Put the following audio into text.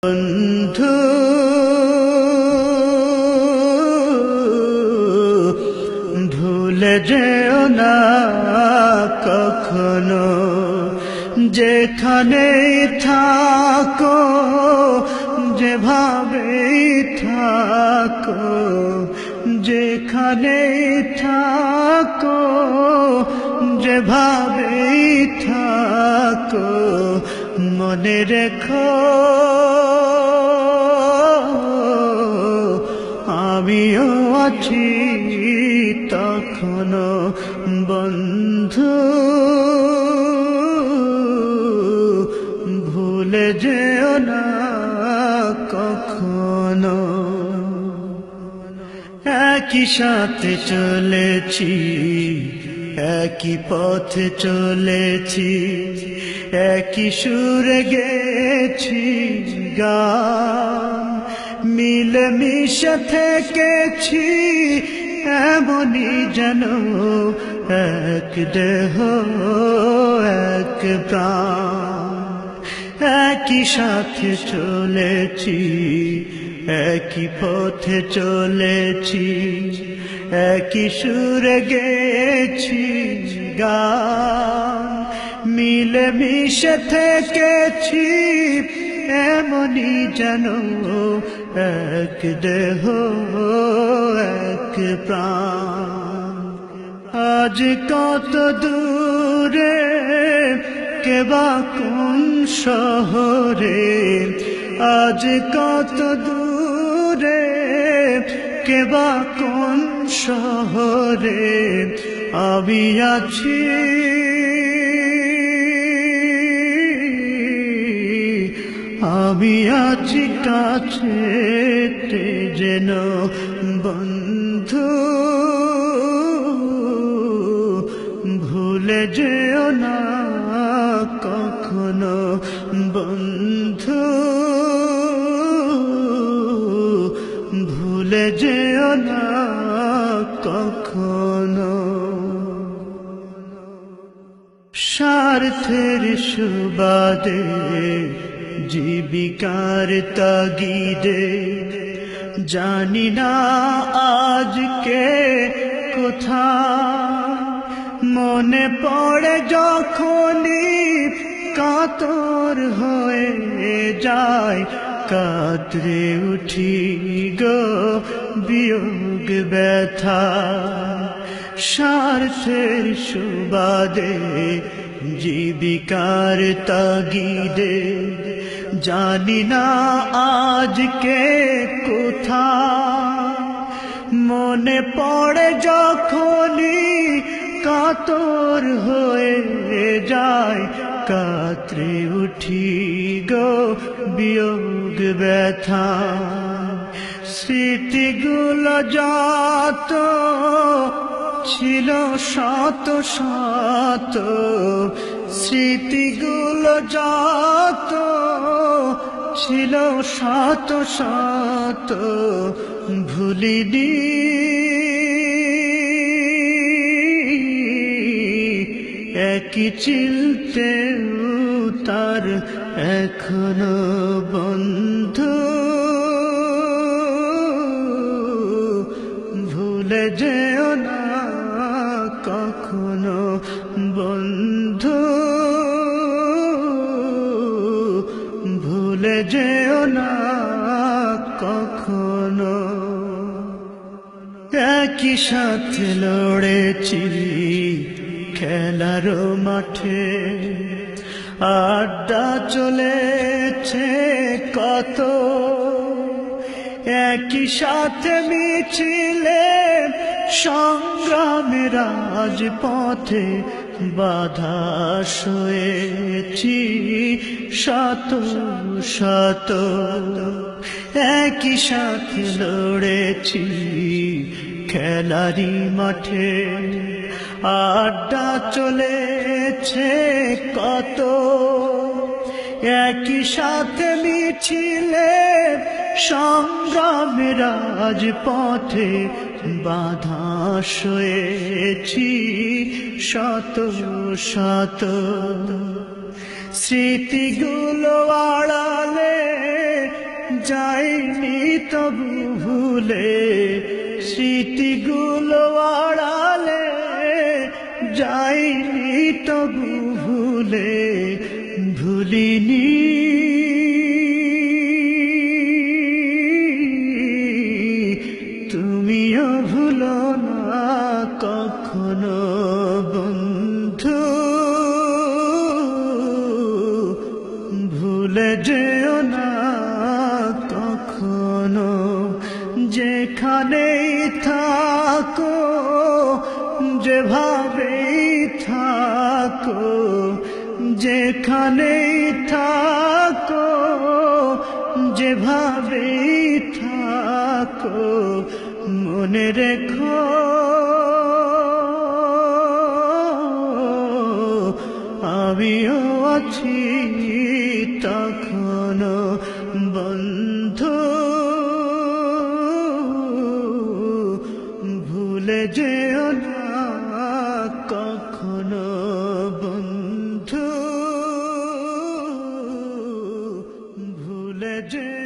বন্ধু ভুলে যেও না কখনো, যেখানেই থাকো, যেভাবেই থাকো, যেখানেই থাকো, যেভাবেই থাকো, মনে রেখো আমিও আছি তখনো। বন্ধু ভুলে যেও না কখনো। একই সাথে চলেছি, একই পথে চলেছি, একই সুরে গেছি গান, মিলেমিশে থেকেছি এমনই যেন এক দেহ এক প্রাণ। একই সাথে চলেছি, একই পথে চলেছি, একই সুরে গেছি গান, মিলেমিশে থেকেছি এমনই যেন এক দেহ এক প্রাণ। আজ কত দূরে, কেবা কোন শহরে, আজ কত দূরে, কেবা কোন শহরে আমি আছি, আমি আছি কাছে যেন। বন্ধু ভুলে যেও না কখনো, বন্ধু ভুলে যেও না কখনো। স্বার্থের সুবাদে, জীবিকার তাগিদে, জানি না আজকে কোথায়, মনে পড়ে যখনই কাতর হয়ে যায়, কাতরে উঠি গো বিয়োগ ব্যথা। স্বার্থের সুবাদে, জীবিকার তাগিদে, জানি না আজকে কোথায়, মনে পড়ে যখনই কাতর হয়ে যায়, কাতরে উঠি গো বিয়োগ ব্যথা। স্মৃতিগুলো যত ছিল শত শত, স্মৃতিগুলো যত ছিল শত শত, ভুলিনি একই চিলতে তার এখনো। বন্ধু ভুলে যেও না কখনো, বন্ধু ভুলে যেও না কখনো। একই সাথে লড়েছি খেলার মাঠে, আড্ডা চলেছে কত, একই সাথে মিছিলে সংগ্রামে রাজপথে বাধা সয়েছি শত শত। একই সাথে লড়েছি খেলারি মাঠে, আড্ডা চলেছে কত, একই সাথে মিছিলে সংগ্রামে রাজপথে বাধা সয়েছি শত শত। স্মৃতিগুলো আড়ালে যাইনি তবু ভুলে, স্মৃতিগুলো আড়ালে যাইনি তবু ভুলে, ভুলিনি তুমিও ভুলো না কখনো বন্ধু, ভুলে যেও না কখনো। যেখানেই থাকো, যেভাবেই থাকো, যেখানেই থাকো, যেভাবেই থাকো, মনে রেখো আমিও আছি তখনো বন্ধু, ভুলে যেও না কখনো বন্ধু, ভুলে যেও